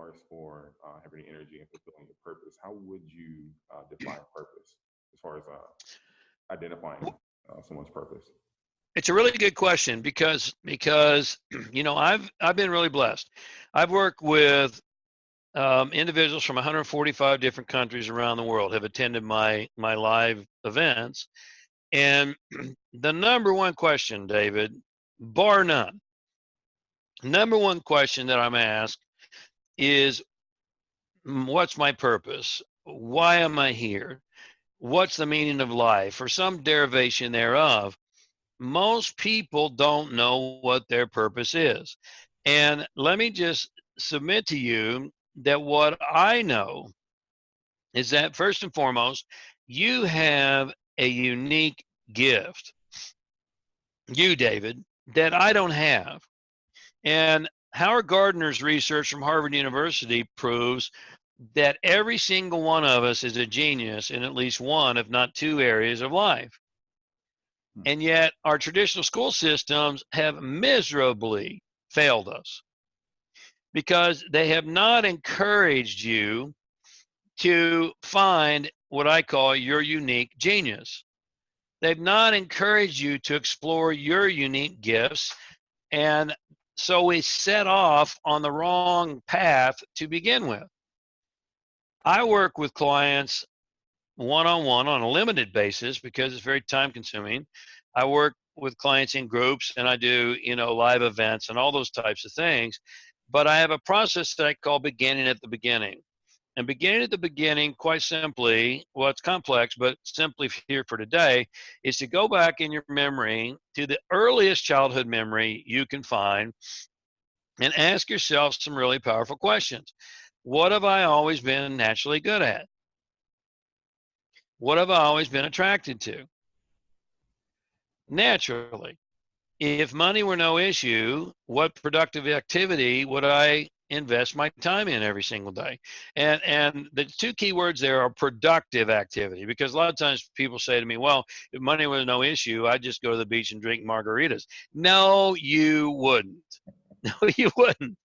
regards for having energy and fulfilling your purpose, how would you define purpose as far as identifying someone's purpose? It's a really good question because I've been really blessed. I've worked with individuals from 145 different countries around the world have attended my live events, and the number one question, David, bar none, number one question that I'm asked is, what's my purpose? Why am I here? What's the meaning of life, or some derivation thereof? Most people don't know what their purpose is. And let me just submit to you that what I know is that first and foremost, you have a unique gift, you, David, that I don't have. And Howard Gardner's research from Harvard University proves that every single one of us is a genius in at least one, if not two, areas of life. And yet our traditional school systems have miserably failed us because they have not encouraged you to find what I call your unique genius. They've not encouraged you to explore your unique gifts. And so we set off on the wrong path to begin with. I work with clients one-on-one on a limited basis because it's very time consuming. I work with clients in groups, and I do, live events and all those types of things. But I have a process that I call beginning at the beginning. And beginning at the beginning, quite simply, well, it's complex, but simply here for today, is to go back in your memory to the earliest childhood memory you can find and ask yourself some really powerful questions. What have I always been naturally good at? What have I always been attracted to? Naturally, if money were no issue, what productive activity would I invest my time in every single day? And the two key words there are productive activity, because a lot of times people say to me, well, if money was no issue, I'd just go to the beach and drink margaritas. No, you wouldn't. No, you wouldn't.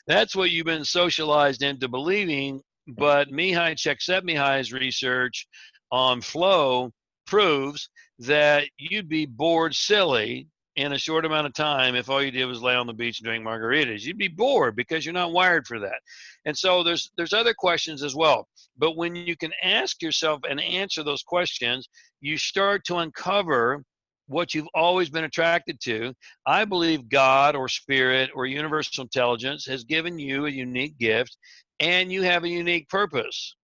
That's what you've been socialized into believing. But Mihai Csikszentmihalyi's research on flow proves that you'd be bored silly in a short amount of time if all you did was lay on the beach and drink margaritas. You'd be bored because you're not wired for that. And so there's other questions as well. But when you can ask yourself and answer those questions, you start to uncover what you've always been attracted to. I believe God or spirit or universal intelligence has given you a unique gift, and you have a unique purpose.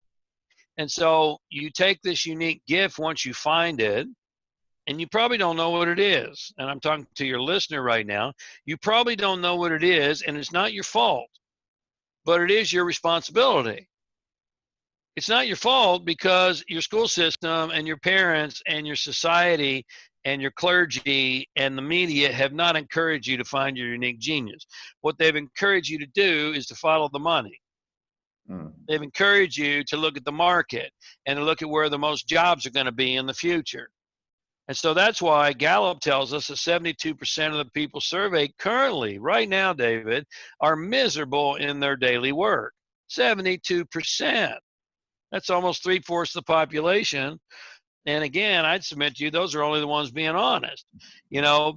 And so you take this unique gift once you find it, and you probably don't know what it is. And I'm talking to your listener right now. You probably don't know what it is, and it's not your fault, but it is your responsibility. It's not your fault because your school system and your parents and your society and your clergy and the media have not encouraged you to find your unique genius. What they've encouraged you to do is to follow the money. They've encouraged you to look at the market and to look at where the most jobs are going to be in the future. And so that's why Gallup tells us that 72% of the people surveyed currently, right now, David, are miserable in their daily work. 72%. That's almost 3/4 the population. And again, I'd submit to you, those are only the ones being honest,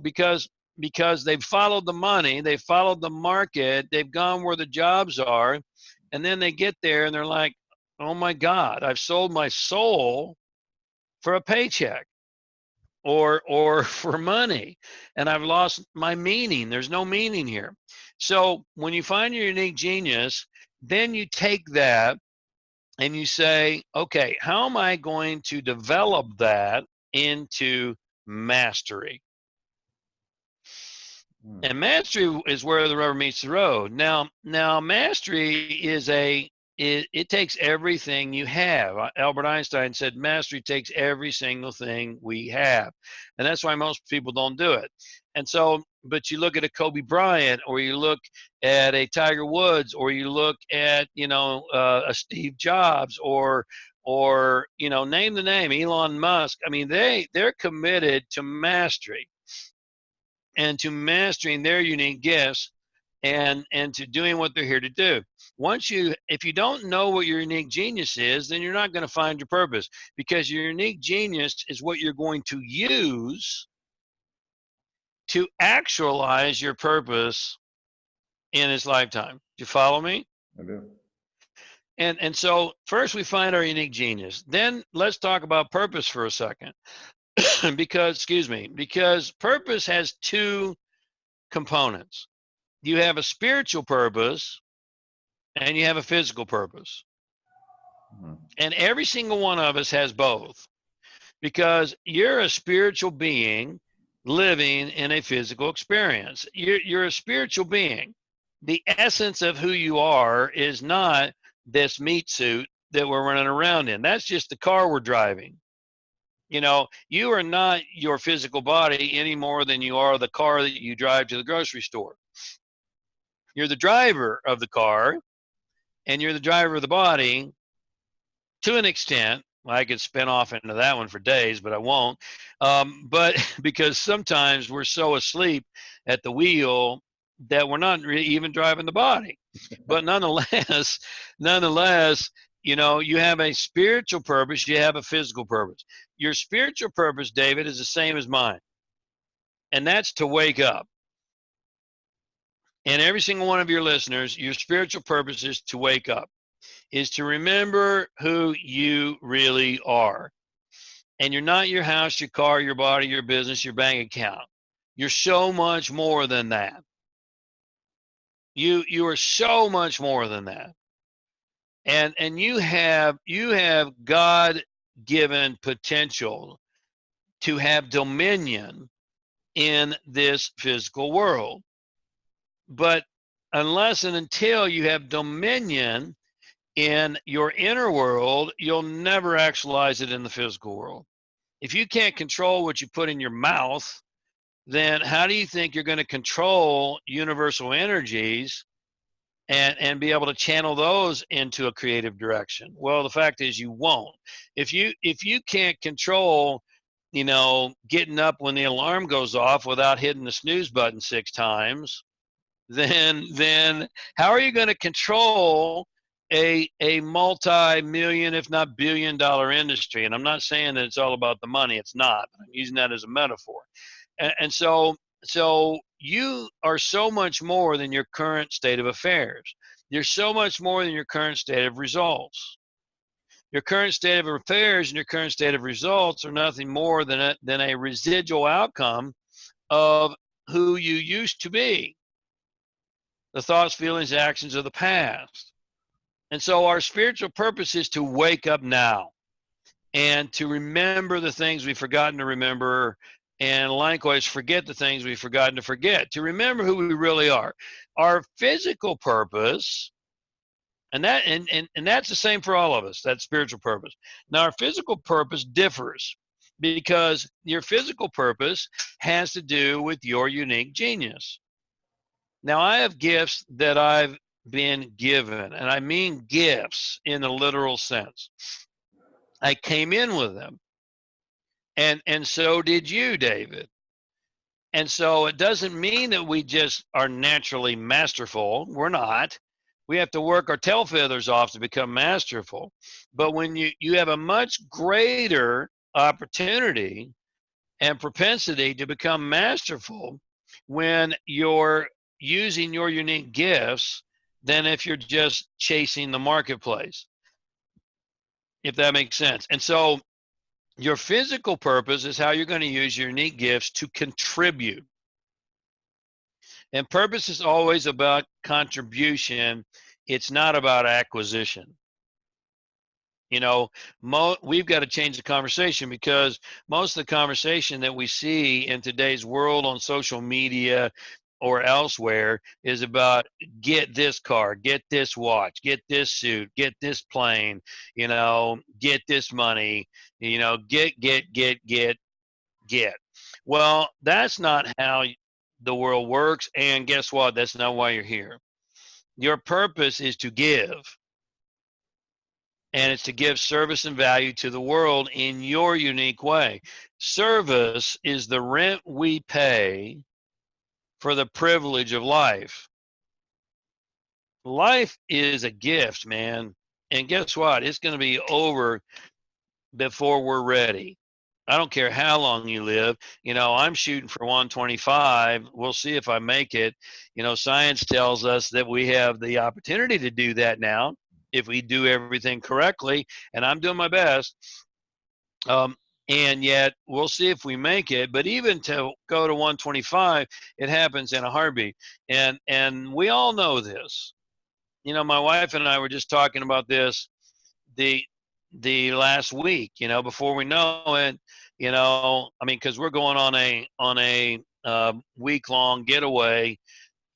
because they've followed the money, they've followed the market, they've gone where the jobs are, and then they get there and they're like, oh my God, I've sold my soul for a paycheck or for money, and I've lost my meaning. There's no meaning here. So when you find your unique genius, then you take that and you say, okay, how am I going to develop that into mastery? And mastery is where the rubber meets the road. Now mastery is it takes everything you have. Albert Einstein said mastery takes every single thing we have. And that's why most people don't do it. And so, but you look at a Kobe Bryant, or you look at a Tiger Woods, or you look at, a Steve Jobs, or name the name, Elon Musk. I mean, they're committed to mastery and to mastering their unique gifts and to doing what they're here to do. If you don't know what your unique genius is, then you're not going to find your purpose, because your unique genius is what you're going to use to actualize your purpose in this lifetime. Do you follow me? I do. And so first we find our unique genius. Then let's talk about purpose for a second. Because purpose has two components. You have a spiritual purpose and you have a physical purpose. Mm-hmm. And every single one of us has both, because you're a spiritual being living in a physical experience. You're a spiritual being. The essence of who you are is not this meat suit that we're running around in. That's just the car we're driving. You know, you are not your physical body any more than you are the car that you drive to the grocery store. You're the driver of the car, and you're the driver of the body to an extent. I could spin off into that one for days, but I won't. But because sometimes we're so asleep at the wheel that we're not really even driving the body. But nonetheless, you know, you have a spiritual purpose, you have a physical purpose. Your spiritual purpose, David, is the same as mine, and that's to wake up. And every single one of your listeners, your spiritual purpose is to wake up, is to remember who you really are. And you're not your house, your car, your body, your business, your bank account. You're so much more than that. You are so much more than that. And you have God-given potential to have dominion in this physical world. But unless and until you have dominion in your inner world, you'll never actualize it in the physical world. If you can't control what you put in your mouth, then how do you think you're going to control universal energies and be able to channel those into a creative direction? Well, the fact is you won't. If you can't control, you know, getting up when the alarm goes off without hitting the snooze button 6 times, then how are you going to control a multi-million, if not billion-dollar industry? And I'm not saying that it's all about the money. It's not. I'm using that as a metaphor. And so you are so much more than your current state of affairs. You're so much more than your current state of results. Your current state of affairs and your current state of results are nothing more than a residual outcome of who you used to be. The thoughts, feelings, actions of the past. And so our spiritual purpose is to wake up now and to remember the things we've forgotten to remember, and likewise forget the things we've forgotten to forget, to remember who we really are. Our physical purpose, and that's the same for all of us, that spiritual purpose. Now, our physical purpose differs because your physical purpose has to do with your unique genius. Now, I have gifts that I've been given, and I mean gifts in a literal sense. I came in with them, and so did you, David. And so it doesn't mean that we just are naturally masterful. We're not. We have to work our tail feathers off to become masterful. But when you have a much greater opportunity and propensity to become masterful when you're using your unique gifts than if you're just chasing the marketplace, if that makes sense. And so your physical purpose is how you're going to use your unique gifts to contribute. And purpose is always about contribution. It's not about acquisition. You know, we've got to change the conversation, because most of the conversation that we see in today's world on social media or elsewhere is about get this car, get this watch, get this suit, get this plane, you know, get this money, you know, get. Well, that's not how the world works. And guess what? That's not why you're here. Your purpose is to give. And it's to give service and value to the world in your unique way. Service is the rent we pay for the privilege of life. life is a gift, man. And guess what? It's going to be over before we're ready. I don't care how long you live. I'm shooting for 125. We'll see if I make it. Science tells us that we have the opportunity to do that now if we do everything correctly, and I'm doing my best. And yet we'll see if we make it. But even to go to 125, it happens in a heartbeat. And we all know this. My wife and I were just talking about this the last week. Before we know it, because we're going on a week-long getaway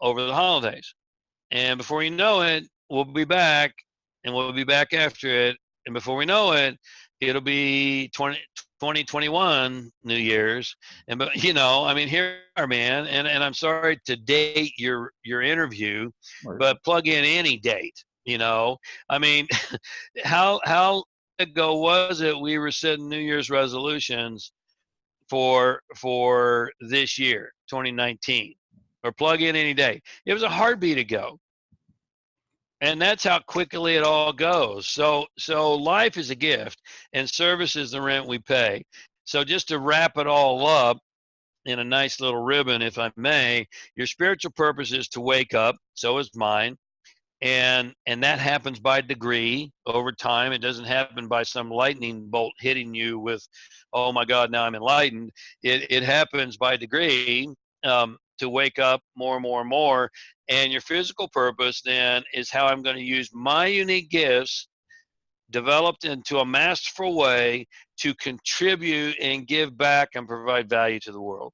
over the holidays, and before you know it, we'll be back, and we'll be back after it, and before we know it, it'll be 2021 New Year's. And but here we are, man. And I'm sorry to date your interview, Right. but plug in any date. How ago was it we were setting New Year's resolutions for this year, 2019, or plug in any day? It was a heartbeat ago. And that's how quickly it all goes. So life is a gift, and service is the rent we pay. So just to wrap it all up in a nice little ribbon, if I may, your spiritual purpose is to wake up. So is mine. And that happens by degree over time. It doesn't happen by some lightning bolt hitting you with, oh my God, now I'm enlightened. It happens by degree, to wake up more and more and more. And your physical purpose then is how I'm going to use my unique gifts developed into a masterful way to contribute and give back and provide value to the world.